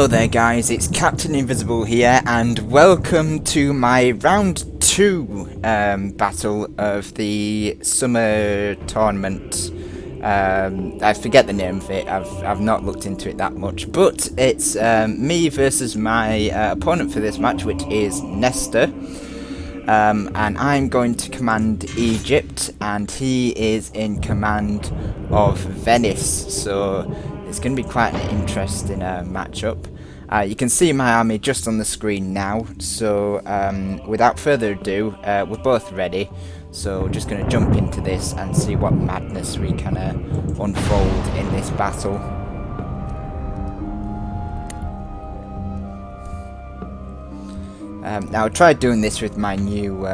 Hello there guys, it's Captain Invisible here and welcome to my round 2 battle of the summer tournament. I forget the name of it, I've not looked into it that much, but it's me versus my opponent for this match, which is Nestor. And I'm going to command Egypt and he is in command of Venice, so it's going to be quite an interesting matchup. You can see my army just on the screen now, so without further ado, we're both ready, so we're just going to jump into this and see what madness we can unfold in this battle. Now I tried doing this with my new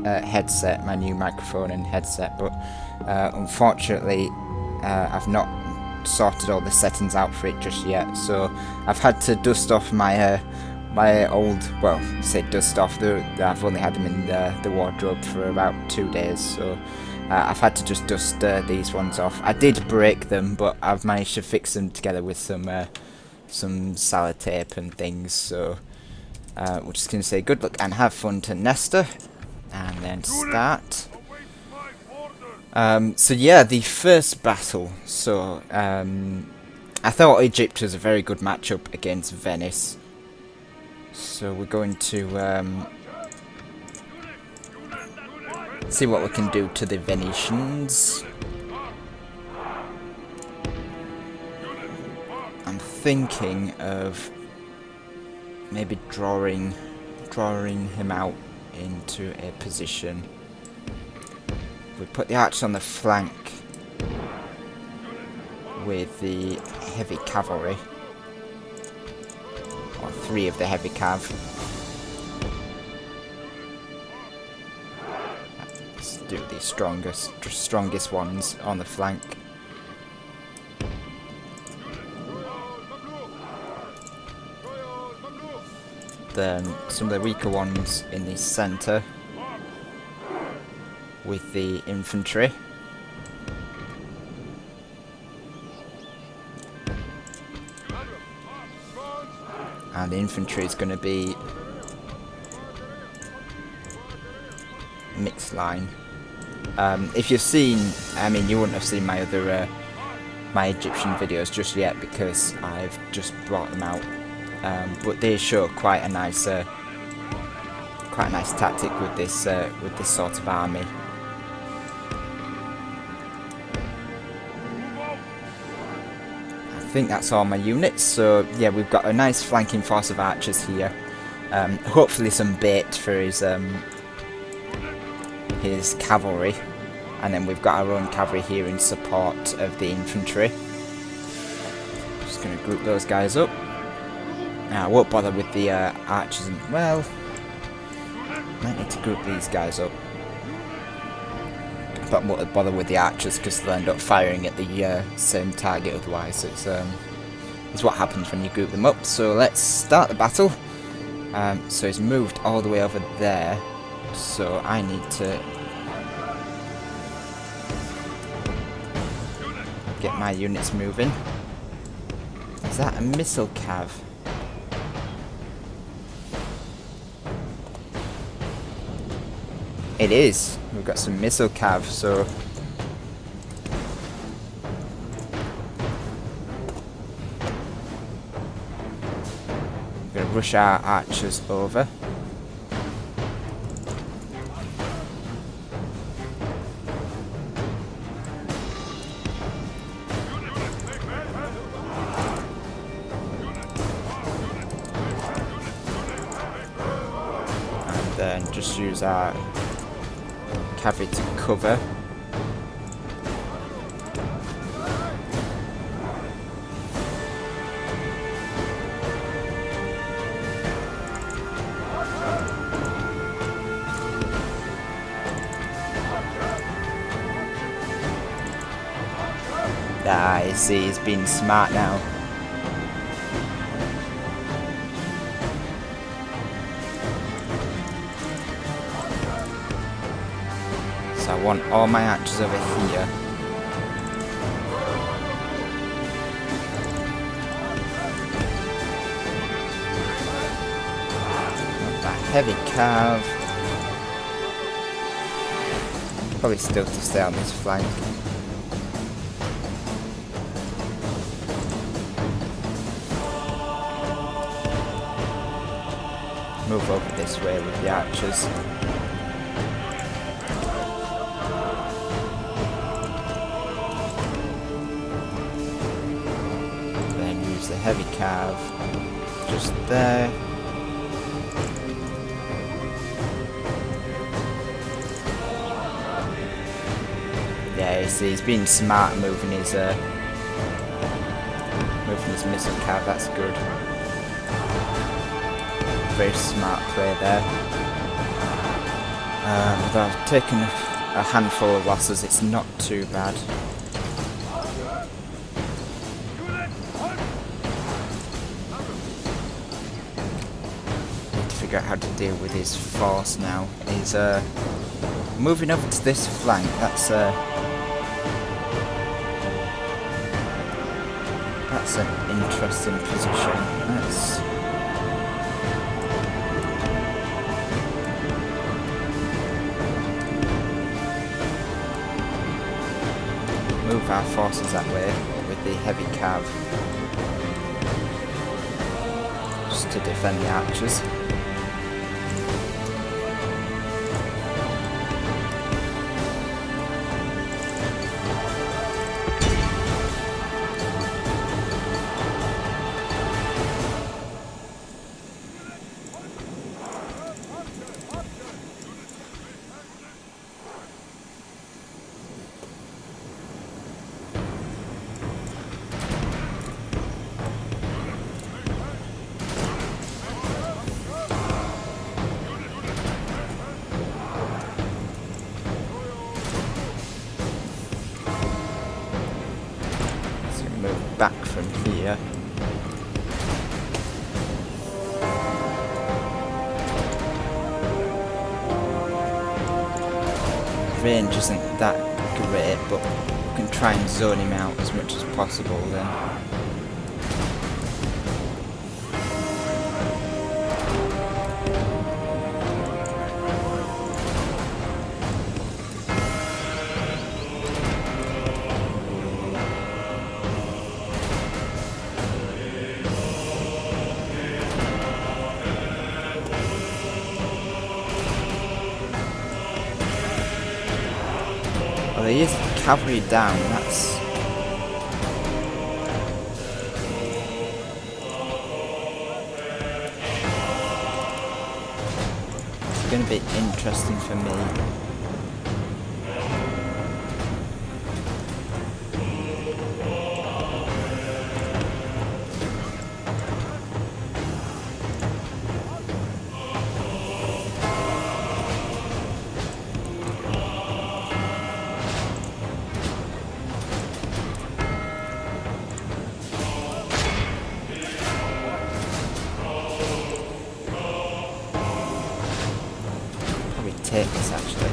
headset, my new microphone and headset, but unfortunately I've not sorted all the settings out for it just yet, so I've had to dust off my my old, well, say dust off, I've only had them in the wardrobe for about 2 days, so I've had to just dust these ones off. I did break them, but I've managed to fix them together with some sellotape and things, so we're just going to say good luck and have fun to Nestor, and then start. So yeah, the first battle. So I thought Egypt was a very good matchup against Venice. So we're going to see what we can do to the Venetians. I'm thinking of maybe drawing him out into a position. We put the archers on the flank with the heavy cavalry, or 3 of the heavy cav. Let's do the strongest ones on the flank. Then some of the weaker ones in the centre with the infantry. And the infantry is going to be mixed line. If you've seen, I mean, you wouldn't have seen my other my Egyptian videos just yet because I've just brought them out. But they show quite a nice tactic with this sort of army. I think that's all my units, so yeah, we've got a nice flanking force of archers here. Hopefully some bait for his cavalry, and then we've got our own cavalry here in support of the infantry. Just going to group those guys up. Now I won't bother with the archers, and well, might need to group these guys up. But I won't bother with the archers because they'll end up firing at the same target otherwise. It's what happens when you group them up. So let's start the battle. So he's moved all the way over there. So I need to get my units moving. Is that a missile cav? It is. We've got some missile cav, so we're going to rush our archers over. And then just use our cavalry to cover. I see, he's being smart now. So I want all my archers over here. heavy cav. Probably still to stay on this flank. Move over this way with the archers. Then use the heavy cav just there. Yeah, you see, he's been smart moving his missile cav. That's good. Very smart play there. Although I've taken a handful of losses, it's not too bad. Need to figure out how to deal with his force now. He's moving over to this flank. That's an interesting position. Let's move our forces that way with the heavy cav, just to defend the archers. Back from here. Range isn't that great, but we can try and zone him out as much as possible then. Well, there is cavalry down, that's... It's going to be interesting for me. Take this actually.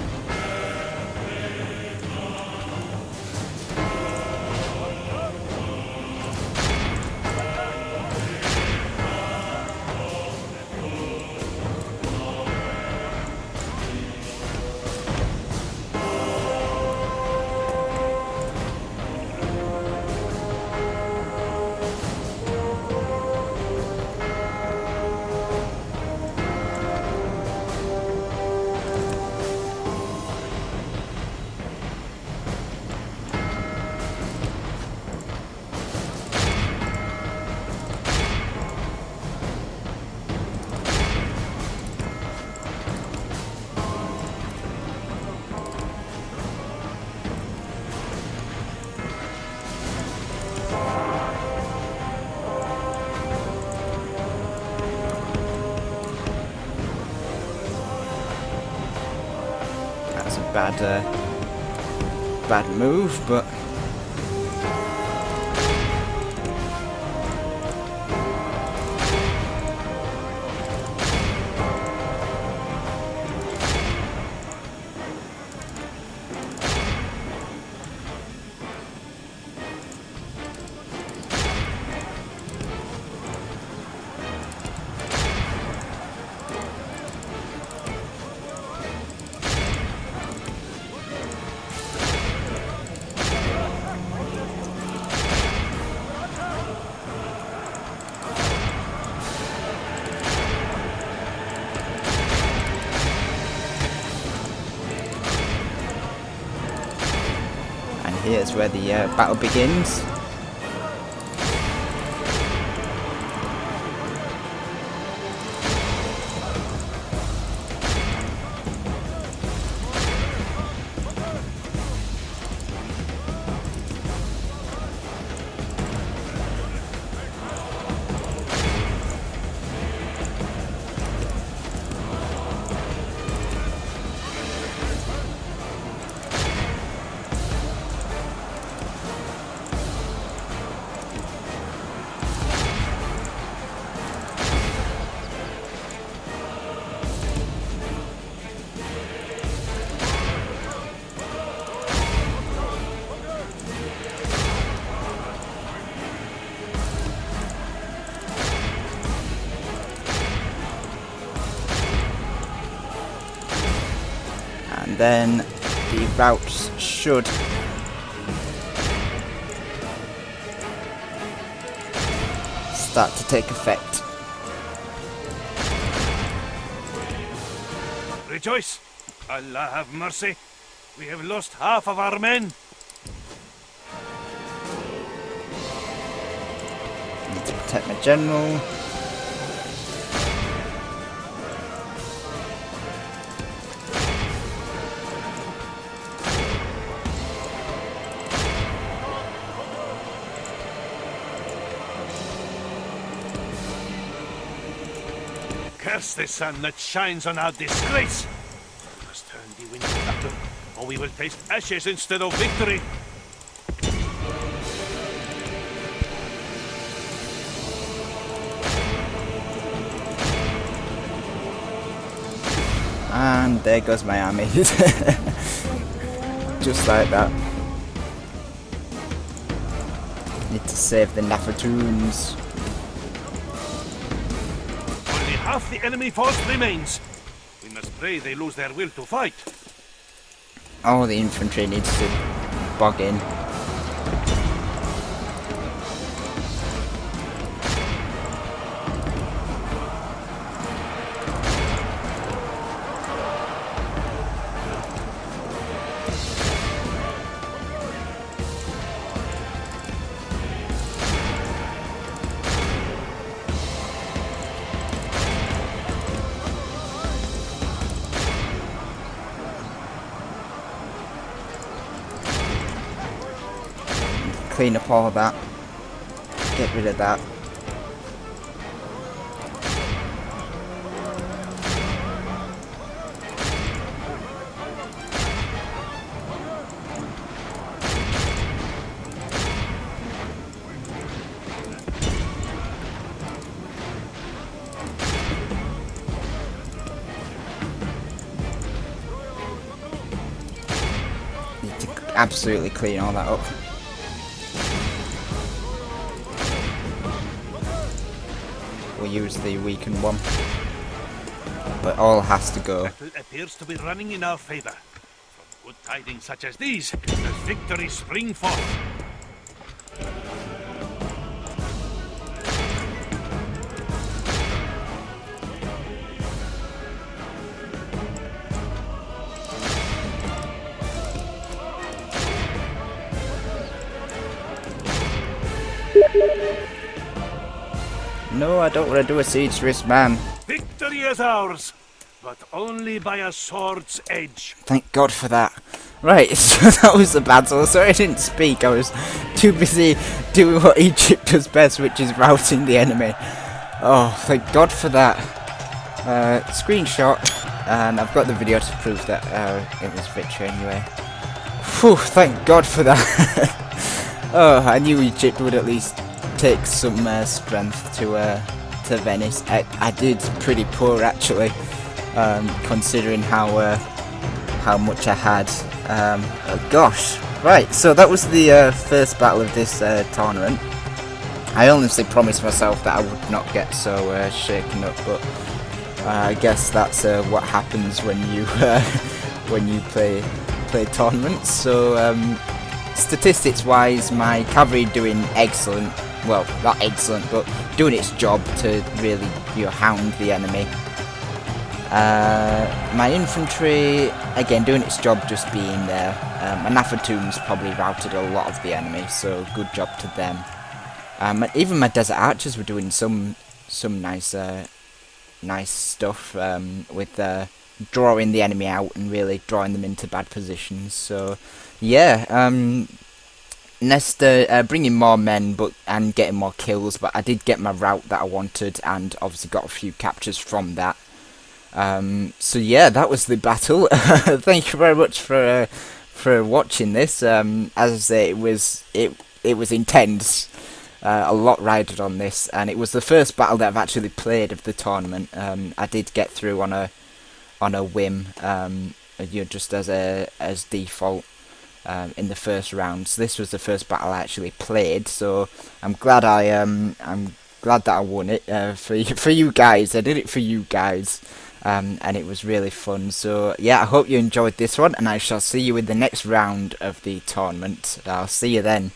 Bad move, but here's where the battle begins. Then the routes should start to take effect. Rejoice! Allah have mercy! We have lost half of our men! Need to protect my general. Curse the sun that shines on our disgrace! We must turn the wind to battle, or we will taste ashes instead of victory! And there goes my army. Just like that. Need to save the Nafatoons. Half the enemy force remains. We must pray they lose their will to fight. All the infantry needs to bog in. Clean up all of that. Get rid of that. Need to absolutely clean all that up. We'll use the weakened one, but all has to go. Battle appears to be running in our favor. From good tidings such as these, does victory spring forth. No, I don't want to do a siege risk, man. Victory is ours, but only by a sword's edge. Thank God for that. Right, so that was the battle. Sorry I didn't speak. I was too busy doing what Egypt does best, which is routing the enemy. Oh, thank God for that. Screenshot, and I've got the video to prove that it was victory anyway. Whew, thank God for that. Oh, I knew Egypt would at least take some strength to Venice. I did pretty poor actually, considering how much I had. Gosh, right. So that was the first battle of this tournament. I honestly promised myself that I would not get so shaken up, but I guess that's what happens when you play tournaments. So statistics wise, my cavalry doing excellent. Well, not excellent, but doing its job to really, hound the enemy. My infantry, again, doing its job just being there. My Nafatoons probably routed a lot of the enemy, so good job to them. And even my Desert Archers were doing some nice nice stuff with drawing the enemy out and really drawing them into bad positions. So yeah, Nestor bringing more men and getting more kills, but I did get my route that I wanted and obviously got a few captures from that. So yeah, that was the battle. Thank you very much for watching this. As I say, it was intense. A lot rided on this, and it was the first battle that I've actually played of the tournament. I did get through on a whim, just as default in the first round. So this was the first battle I actually played. So I'm glad I'm glad that I won it for you guys. I did it for you guys. And it was really fun. So yeah, I hope you enjoyed this one, and I shall see you in the next round of the tournament. I'll see you then.